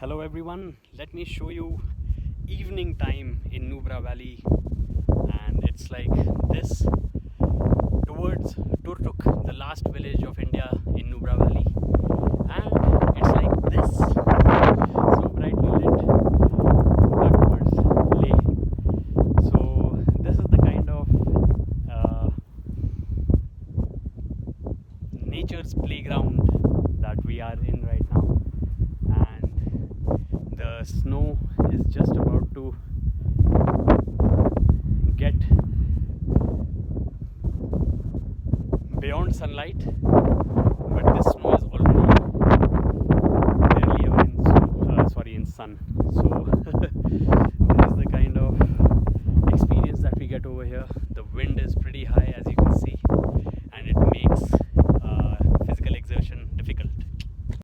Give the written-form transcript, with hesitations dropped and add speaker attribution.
Speaker 1: Hello everyone, let me show you evening time in Nubra Valley, and it's like this towards Turtuk, the last village of India in Nubra Valley, and it's like this, so brightly lit towards Leh. So this is the kind of nature's playground that we are in right now, and the snow is just about to get beyond sunlight, but this snow is already barely ever in sun.